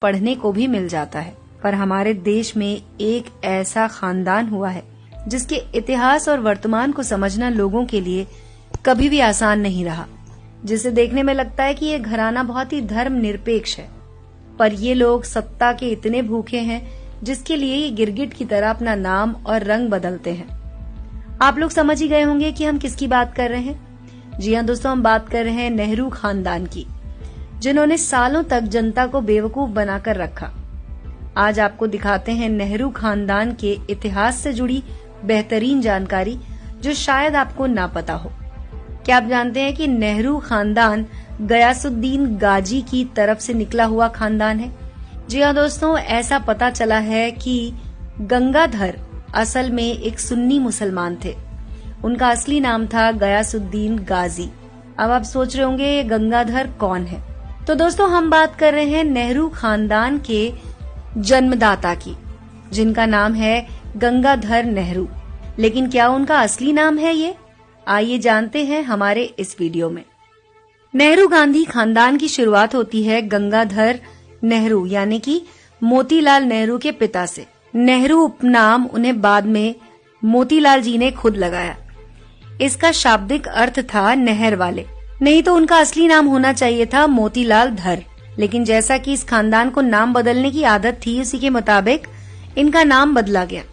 पढ़ने को भी मिल जाता है। पर हमारे देश में एक ऐसा खानदान हुआ है जिसके इतिहास और वर्तमान को समझना लोगों के लिए कभी भी आसान नहीं रहा, जिसे देखने में लगता है कि ये घराना बहुत ही धर्म निरपेक्ष है, पर ये लोग सत्ता के इतने भूखे हैं जिसके लिए ये गिरगिट की तरह अपना नाम और रंग बदलते हैं। आप लोग समझ ही गए होंगे कि हम किसकी बात कर रहे हैं। जी हाँ दोस्तों, हम बात कर रहे हैं नेहरू खानदान की, जिन्होंने सालों तक जनता को बेवकूफ बनाकर रखा। आज आपको दिखाते हैं नेहरू खानदान के इतिहास से जुड़ी बेहतरीन जानकारी जो शायद आपको ना पता हो। क्या आप जानते हैं कि नेहरू खानदान गयासुद्दीन गाजी की तरफ से निकला हुआ खानदान है? जी हाँ दोस्तों, ऐसा पता चला है कि गंगाधर असल में एक सुन्नी मुसलमान थे। उनका असली नाम था गयासुद्दीन गाजी। अब आप सोच रहे होंगे ये गंगाधर कौन है? तो दोस्तों, हम बात कर रहे हैं नेहरू खानदान के जन्मदाता की, जिनका नाम है गंगाधर नेहरू। लेकिन क्या उनका असली नाम है ये? आइए जानते हैं हमारे इस वीडियो में। नेहरू गांधी खानदान की शुरुआत होती है गंगाधर नेहरू यानी कि मोतीलाल नेहरू के पिता से। नेहरू उपनाम उन्हें बाद में मोतीलाल जी ने खुद लगाया। इसका शाब्दिक अर्थ था नहर वाले, नहीं तो उनका असली नाम होना चाहिए था मोतीलाल धर। लेकिन जैसा कि इस खानदान को नाम बदलने की आदत थी, उसी के मुताबिक इनका नाम बदला गया।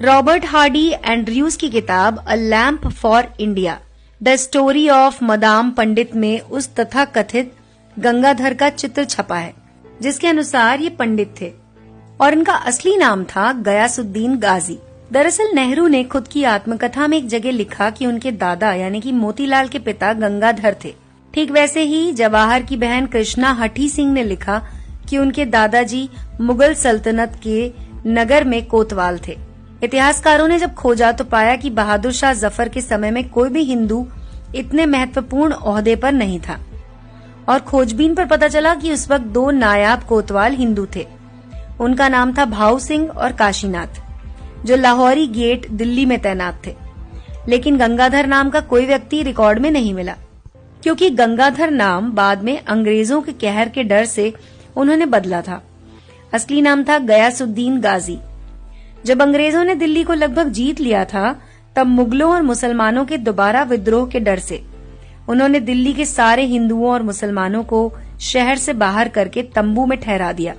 रॉबर्ट हार्डी एंड्रयूज की किताब a lamp for India the story of madame Pandit में उस तथा कथित गंगाधर का चित्र छपा है, जिसके अनुसार ये पंडित थे और इनका असली नाम था गयासुद्दीन गाजी। दरअसल नेहरू ने खुद की आत्मकथा में एक जगह लिखा कि उनके दादा यानी कि मोतीलाल के पिता गंगाधर थे। ठीक वैसे ही जवाहर की बहन कृष्णा हठी सिंह ने लिखा कि उनके दादाजी मुगल सल्तनत के नगर में कोतवाल थे। इतिहासकारों ने जब खोजा तो पाया कि बहादुर शाह जफर के समय में कोई भी हिंदू इतने महत्वपूर्ण ओहदे पर नहीं था और खोजबीन पर पता चला कि उस वक्त 2 नायाब कोतवाल हिंदू थे। उनका नाम था भाऊ सिंह और काशीनाथ, जो लाहौरी गेट दिल्ली में तैनात थे। लेकिन गंगाधर नाम का कोई व्यक्ति रिकॉर्ड में नहीं मिला, क्योंकि गंगाधर नाम बाद में अंग्रेजों के कहर के डर से उन्होंने बदला था। असली नाम था गयासुद्दीन गाजी। जब अंग्रेजों ने दिल्ली को लगभग जीत लिया था, तब मुगलों और मुसलमानों के दोबारा विद्रोह के डर से उन्होंने दिल्ली के सारे हिंदुओं और मुसलमानों को शहर से बाहर करके तंबू में ठहरा दिया।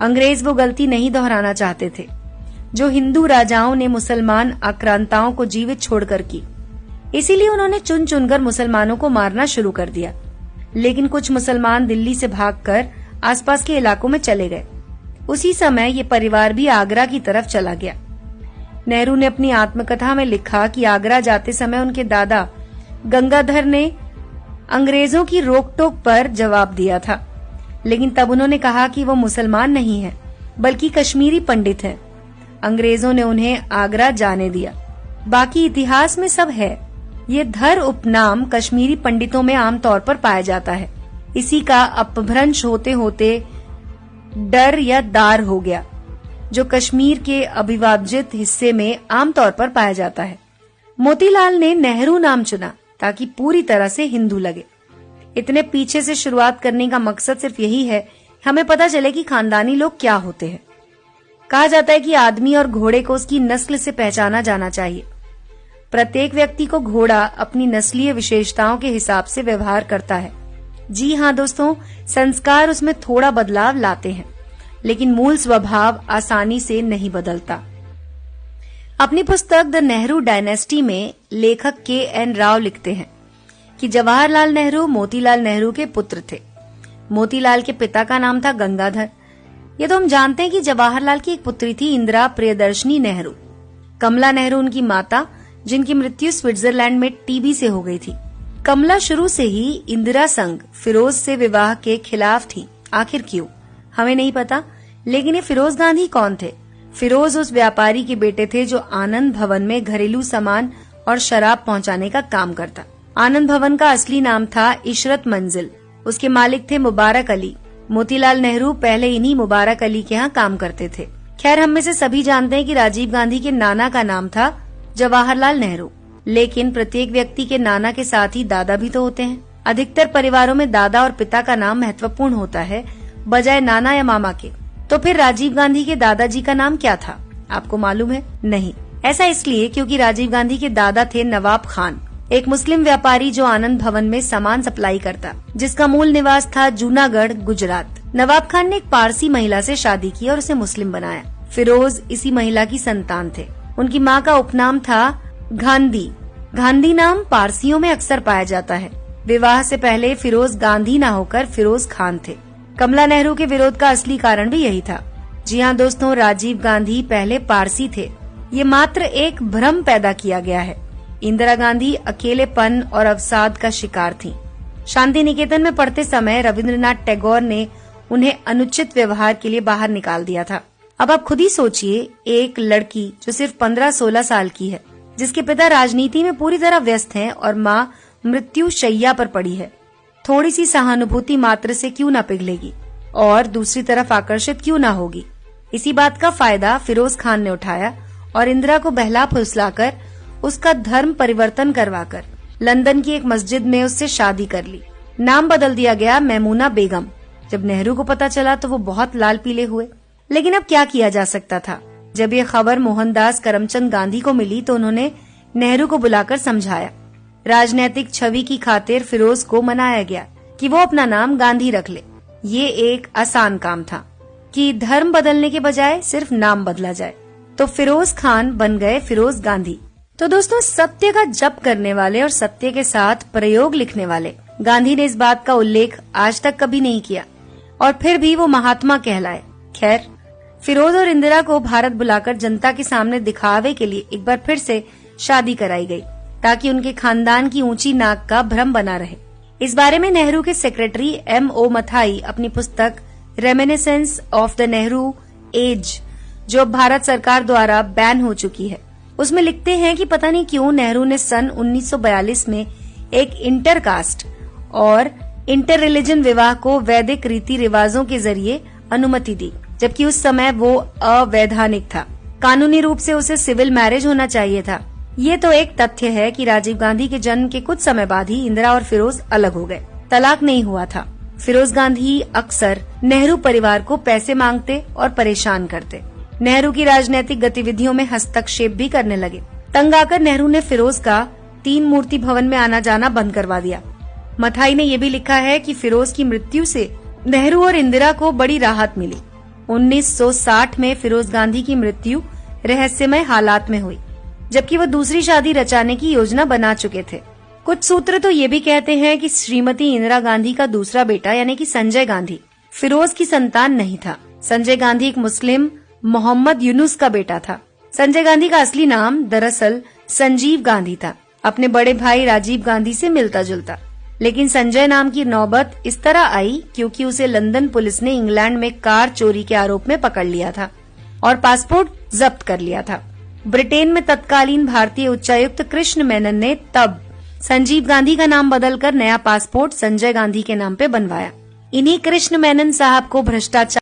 अंग्रेज वो गलती नहीं दोहराना चाहते थे जो हिंदू राजाओं ने मुसलमान आक्रांताओं को जीवित छोड़कर की। इसीलिए उन्होंने चुन चुनकर मुसलमानों को मारना शुरू कर दिया। लेकिन कुछ मुसलमान दिल्ली से भागकर आसपास के इलाकों में चले गए। उसी समय ये परिवार भी आगरा की तरफ चला गया। नेहरू ने अपनी आत्मकथा में लिखा कि आगरा जाते समय उनके दादा गंगाधर ने अंग्रेजों की रोक टोक पर जवाब दिया था, लेकिन तब उन्होंने कहा कि वो मुसलमान नहीं है बल्कि कश्मीरी पंडित हैं। अंग्रेजों ने उन्हें आगरा जाने दिया। बाकी इतिहास में सब है। ये धर उपनाम कश्मीरी पंडितों में आमतौर पर पाया जाता है। इसी का अपभ्रंश होते होते डर या दार हो गया, जो कश्मीर के अविभाजित हिस्से में आमतौर पर पाया जाता है। मोतीलाल ने नेहरू नाम चुना ताकि पूरी तरह से हिंदू लगे। इतने पीछे से शुरुआत करने का मकसद सिर्फ यही है, हमें पता चले कि खानदानी लोग क्या होते हैं। कहा जाता है कि आदमी और घोड़े को उसकी नस्ल से पहचाना जाना चाहिए। प्रत्येक व्यक्ति को घोड़ा अपनी नस्लीय विशेषताओं के हिसाब से व्यवहार करता है। जी हाँ दोस्तों, संस्कार उसमें थोड़ा बदलाव लाते हैं, लेकिन मूल स्वभाव आसानी से नहीं बदलता। अपनी पुस्तक द नेहरू डायनेस्टी में लेखक K.N. राव लिखते हैं कि जवाहरलाल नेहरू मोतीलाल नेहरू के पुत्र थे। मोतीलाल के पिता का नाम था गंगाधर। ये तो हम जानते हैं कि जवाहरलाल की एक पुत्री थी इंदिरा प्रियदर्शनी नेहरू। कमला नेहरू उनकी माता, जिनकी मृत्यु स्विट्जरलैंड में टीबी से हो गई थी। कमला शुरू से ही इंदिरा संग फिरोज से विवाह के खिलाफ थी। आखिर क्यों, हमें नहीं पता। लेकिन ये फिरोज गांधी कौन थे? फिरोज उस व्यापारी के बेटे थे जो आनंद भवन में घरेलू सामान और शराब पहुंचाने का काम करता। आनंद भवन का असली नाम था इशरत मंजिल। उसके मालिक थे मुबारक अली। मोतीलाल नेहरू पहले इन्हीं मुबारक अली के यहाँ काम करते थे। खैर, हम में से सभी जानते हैं कि राजीव गांधी के नाना का नाम था जवाहरलाल नेहरू। लेकिन प्रत्येक व्यक्ति के नाना के साथ ही दादा भी तो होते हैं। अधिकतर परिवारों में दादा और पिता का नाम महत्वपूर्ण होता है। बजाय नाना या मामा के। तो फिर राजीव गांधी के दादाजी का नाम क्या था, आपको मालूम है? नहीं। ऐसा इसलिए क्योंकि राजीव गांधी के दादा थे नवाब खान, एक मुस्लिम व्यापारी जो आनंद भवन में सामान सप्लाई करता, जिसका मूल निवास था जूनागढ़, गुजरात। नवाब खान ने एक पारसी महिला से शादी की और उसे मुस्लिम बनाया। फिरोज इसी महिला की संतान थे। उनकी माँ का उपनाम था गांधी। गांधी नाम पारसियों में अक्सर पाया जाता है। विवाह से पहले फिरोज गांधी न होकर फिरोज खान थे। कमला नेहरू के विरोध का असली कारण भी यही था। जी हाँ दोस्तों, राजीव गांधी पहले पारसी थे। ये मात्र एक भ्रम पैदा किया गया है। इंदिरा गांधी अकेलेपन और अवसाद का शिकार थीं। शांति निकेतन में पढ़ते समय रविंद्रनाथ टैगोर ने उन्हें अनुचित व्यवहार के लिए बाहर निकाल दिया था। अब आप खुद ही सोचिए, एक लड़की जो सिर्फ 15-16 साल की है, जिसके पिता राजनीति में पूरी तरह व्यस्त हैं और माँ मृत्यु शैया पर पड़ी है, थोड़ी सी सहानुभूति मात्र से क्यों न पिघलेगी और दूसरी तरफ आकर्षित क्यों न होगी। इसी बात का फायदा फिरोज खान ने उठाया और इंदिरा को बहला फुसलाकर उसका धर्म परिवर्तन करवाकर लंदन की एक मस्जिद में उससे शादी कर ली। नाम बदल दिया गया मैमूना बेगम। जब नेहरू को पता चला तो वो बहुत लाल पीले हुए, लेकिन अब क्या किया जा सकता था। जब ये खबर मोहनदास करमचंद गांधी को मिली तो उन्होंने नेहरू को बुलाकर समझाया। राजनैतिक छवि की खातिर फिरोज को मनाया गया कि वो अपना नाम गांधी रख ले। ये एक आसान काम था कि धर्म बदलने के बजाय सिर्फ नाम बदला जाए। तो फिरोज खान बन गए फिरोज गांधी। तो दोस्तों, सत्य का जप करने वाले और सत्य के साथ प्रयोग लिखने वाले गांधी ने इस बात का उल्लेख आज तक कभी नहीं किया और फिर भी वो महात्मा कहलाए। खैर, फिरोज और इंदिरा को भारत बुलाकर जनता के सामने दिखावे के लिए एक बार फिर से शादी कराई गई ताकि उनके खानदान की ऊंची नाक का भ्रम बना रहे। इस बारे में नेहरू के सेक्रेटरी M.O. मथाई अपनी पुस्तक reminiscence of the Nehru age, जो भारत सरकार द्वारा बैन हो चुकी है, उसमें लिखते हैं कि पता नहीं क्यों नेहरू ने सन 1942 में एक इंटरकास्ट और इंटर रिलीजन विवाह को वैदिक रीति रिवाजों के जरिए अनुमति दी, जबकि उस समय वो अवैधानिक था। कानूनी रूप से उसे सिविल मैरिज होना चाहिए था। ये तो एक तथ्य है कि राजीव गांधी के जन्म के कुछ समय बाद ही इंदिरा और फिरोज अलग हो गए। तलाक नहीं हुआ था। फिरोज गांधी अक्सर नेहरू परिवार को पैसे मांगते और परेशान करते। नेहरू की राजनीतिक गतिविधियों में हस्तक्षेप भी करने लगे। तंग आकर नेहरू ने फिरोज का 3 मूर्ति भवन में आना जाना बंद करवा दिया। मथाई ने यह भी लिखा है कि फिरोज की मृत्यु से नेहरू और इंदिरा को बड़ी राहत मिली। 1960 में फिरोज गांधी की मृत्यु रहस्यमय हालात में हुई, जबकि वो दूसरी शादी रचाने की योजना बना चुके थे। कुछ सूत्र तो ये भी कहते हैं कि श्रीमती इंदिरा गांधी का दूसरा बेटा यानी कि संजय गांधी फिरोज की संतान नहीं था। संजय गांधी एक मुस्लिम मोहम्मद यूनुस का बेटा था। संजय गांधी का असली नाम दरअसल संजीव गांधी था, अपने बड़े भाई राजीव गांधी से मिलता जुलता। लेकिन संजय नाम की नौबत इस तरह आई क्योंकि उसे लंदन पुलिस ने इंग्लैंड में कार चोरी के आरोप में पकड़ लिया था और पासपोर्ट जब्त कर लिया था। ब्रिटेन में तत्कालीन भारतीय उच्चायुक्त कृष्ण मेनन ने तब संजीव गांधी का नाम बदलकर नया पासपोर्ट संजय गांधी के नाम पे बनवाया। इन्हीं कृष्ण मेनन साहब को भ्रष्टाचार